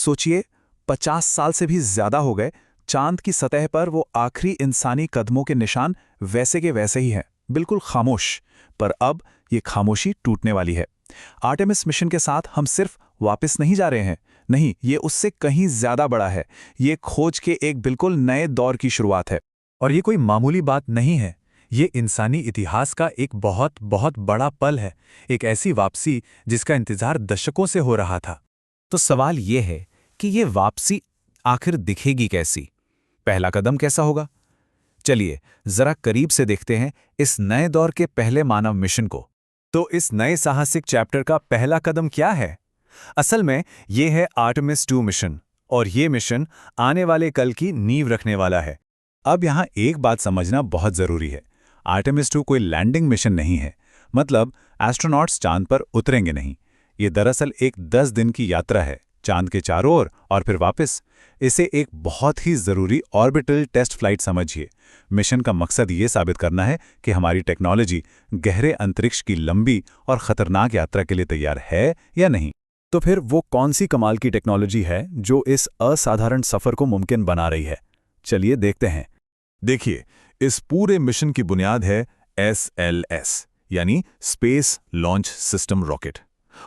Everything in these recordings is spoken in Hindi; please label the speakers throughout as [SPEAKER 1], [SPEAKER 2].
[SPEAKER 1] सोचिए, 50 साल से भी ज्यादा हो गए, चांद की सतह पर वो आखिरी इंसानी कदमों के निशान वैसे के वैसे ही हैं, बिल्कुल खामोश। पर अब ये खामोशी टूटने वाली है। आर्टेमिस मिशन के साथ हम सिर्फ वापस नहीं जा रहे हैं, नहीं, ये उससे कहीं ज्यादा बड़ा है। ये खोज के एक बिल्कुल नए दौर की शुरुआत है।
[SPEAKER 2] और ये कोई मामूली बात नहीं है। ये इंसानी इतिहास का एक बहुत बहुत बड़ा पल है, एक ऐसी वापसी जिसका इंतजार दशकों से हो रहा था।
[SPEAKER 1] तो सवाल ये है कि ये वापसी आखिर दिखेगी कैसी? पहला कदम कैसा होगा? चलिए जरा करीब से देखते हैं इस नए दौर के पहले मानव मिशन को।
[SPEAKER 2] तो इस नए साहसिक चैप्टर का पहला कदम क्या है? असल में ये है आर्टेमिस 2 मिशन, और ये मिशन आने वाले कल की नींव रखने वाला है।
[SPEAKER 1] अब यहाँ एक बात समझना बहुत जरूरी है। आर्टेमिस 2 कोई लैंडिंग मिशन नहीं है, मतलब एस्ट्रोनॉट्स चांद पर उतरेंगे नहीं। ये दरअसल एक 10 दिन की यात्रा है, चांद के चारों ओर और फिर वापस। इसे एक बहुत ही जरूरी ऑर्बिटल टेस्ट फ्लाइट समझिए। मिशन का मकसद ये साबित करना है कि हमारी टेक्नोलॉजी गहरे अंतरिक्ष की लंबी और खतरनाक यात्रा के लिए तैयार है या नहीं।
[SPEAKER 2] तो फिर वो कौन सी कमाल की टेक्नोलॉजी है जो इस असाधारण सफर को मुमकिन बना रही है? चलिए देखते हैं।
[SPEAKER 3] देखिए, इस पूरे मिशन की बुनियाद है SLS, यानी स्पेस लॉन्च सिस्टम रॉकेट।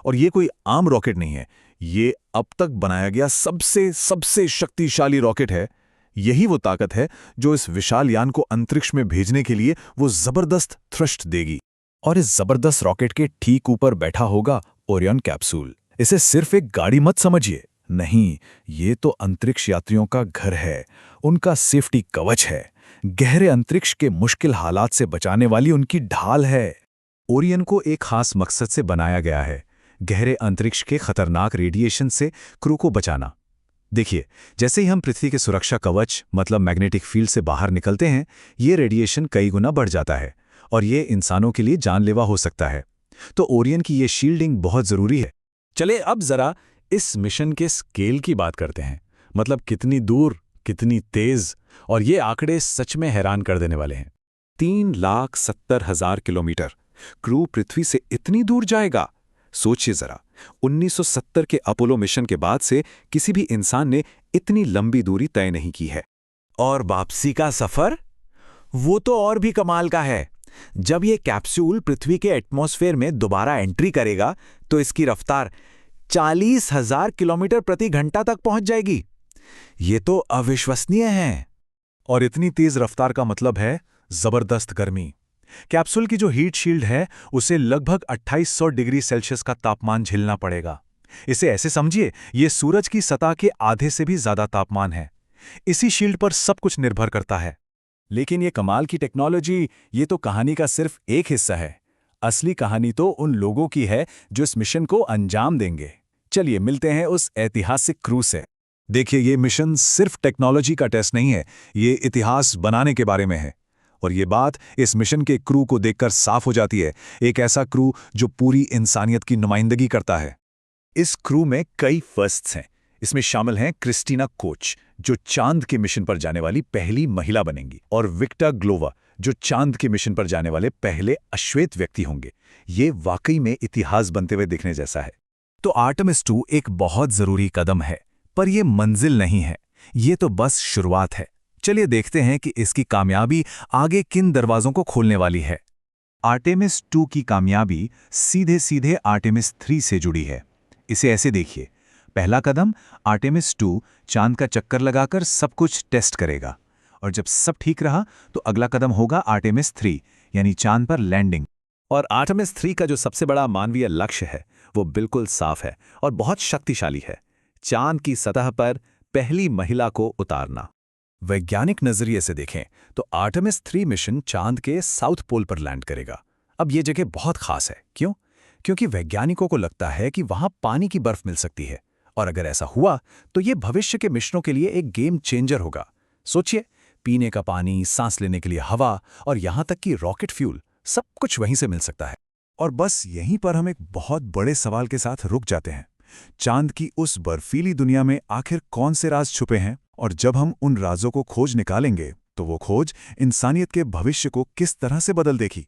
[SPEAKER 3] और ये कोई आम रॉकेट नहीं है, ये अब तक बनाया गया सबसे शक्तिशाली रॉकेट है। यही वो ताकत है जो इस विशाल यान को अंतरिक्ष में भेजने के लिए वो जबरदस्त थ्रस्ट देगी।
[SPEAKER 2] और इस जबरदस्त रॉकेट के ठीक ऊपर बैठा होगा ओरियन कैप्सूल। इसे सिर्फ एक गाड़ी मत समझिए, नहीं, ये तो अंतरिक्ष यात्रियों का घर है, उनका सेफ्टी कवच है, गहरे अंतरिक्ष के मुश्किल हालात से बचाने वाली उनकी ढाल है।
[SPEAKER 1] ओरियन को एक खास मकसद से बनाया गया है, गहरे अंतरिक्ष के खतरनाक रेडिएशन से क्रू को बचाना। देखिए, जैसे ही हम पृथ्वी के सुरक्षा कवच मतलब मैग्नेटिक फील्ड से बाहर निकलते हैं, ये रेडिएशन कई गुना बढ़ जाता है और ये इंसानों के लिए जानलेवा हो सकता है। तो ओरियन की ये शील्डिंग बहुत जरूरी है।
[SPEAKER 2] चले अब जरा इस मिशन के स्केल की बात करते हैं, मतलब कितनी दूर, कितनी तेज, और ये आंकड़े सच में हैरान कर देने वाले हैं।
[SPEAKER 1] 3,70,000 किलोमीटर। क्रू पृथ्वी से इतनी दूर जाएगा? सोचिए जरा, 1970 के अपोलो मिशन के बाद से किसी भी इंसान ने इतनी लंबी दूरी तय नहीं की है।
[SPEAKER 4] और वापसी का सफर, वो तो और भी कमाल का है। जब ये कैप्सूल पृथ्वी के एटमॉस्फेयर में दोबारा एंट्री करेगा तो इसकी रफ्तार 40,000 किलोमीटर प्रति घंटा तक पहुंच जाएगी। ये तो अविश्वसनीय है।
[SPEAKER 2] और इतनी तेज रफ्तार का मतलब है जबरदस्त गर्मी। कैप्सूल की जो हीट शील्ड है उसे लगभग 2800 डिग्री सेल्सियस का तापमान झेलना पड़ेगा। इसे ऐसे समझिए, ये सूरज की सतह के आधे से भी ज्यादा तापमान है। इसी शील्ड पर सब कुछ निर्भर करता है। लेकिन ये कमाल की टेक्नोलॉजी, ये तो कहानी का सिर्फ एक हिस्सा है। असली कहानी तो उन लोगों की है जो इस मिशन को अंजाम देंगे। चलिए मिलते हैं उस ऐतिहासिक क्रू से।
[SPEAKER 3] देखिए, ये मिशन सिर्फ टेक्नोलॉजी का टेस्ट नहीं है, ये इतिहास बनाने के बारे में है। और ये बात इस मिशन के क्रू को देखकर साफ हो जाती है, एक ऐसा क्रू जो पूरी इंसानियत की नुमाइंदगी करता है।
[SPEAKER 2] इस क्रू में कई फर्स्ट्स हैं। इसमें शामिल हैं क्रिस्टीना कोच, जो चांद के मिशन पर जाने वाली पहली महिला बनेंगी, और विक्टर ग्लोवर, जो चांद के मिशन पर जाने वाले पहले अश्वेत व्यक्ति होंगे। ये वाकई में इतिहास बनते हुए दिखने जैसा है।
[SPEAKER 1] तो आर्टेमिस 2 एक बहुत जरूरी कदम है, पर यह मंजिल नहीं है, ये तो बस शुरुआत है। चलिए देखते हैं कि इसकी कामयाबी आगे किन दरवाजों को खोलने वाली है। आर्टेमिस 2 की कामयाबी सीधे सीधे आर्टेमिस 3 से जुड़ी है। इसे ऐसे देखिए, पहला कदम आर्टेमिस 2 चांद का चक्कर लगाकर सब कुछ टेस्ट करेगा, और जब सब ठीक रहा तो अगला कदम होगा आर्टेमिस 3 यानी चांद पर लैंडिंग।
[SPEAKER 2] और आर्टेमिस 3 का जो सबसे बड़ा मानवीय लक्ष्य है वो बिल्कुल साफ है और बहुत शक्तिशाली है, चांद की सतह पर पहली महिला को उतारना। वैज्ञानिक नजरिए से देखें तो आर्टेमिस 3 मिशन चांद के साउथ पोल पर लैंड करेगा। अब ये जगह बहुत खास है। क्यों? क्योंकि वैज्ञानिकों को लगता है कि वहां पानी की बर्फ मिल सकती है, और अगर ऐसा हुआ तो ये भविष्य के मिशनों के लिए एक गेम चेंजर होगा। सोचिए, पीने का पानी, सांस लेने के लिए हवा, और यहां तक कि रॉकेट फ्यूल, सब कुछ वहीं से मिल सकता है।
[SPEAKER 3] और बस यहीं पर हम एक बहुत बड़े सवाल के साथ रुक जाते हैं। चांद की उस बर्फीली दुनिया में आखिर कौन से राज छुपे हैं? और जब हम उन राजों को खोज निकालेंगे तो वो खोज इंसानियत के भविष्य को किस तरह से बदल देगी?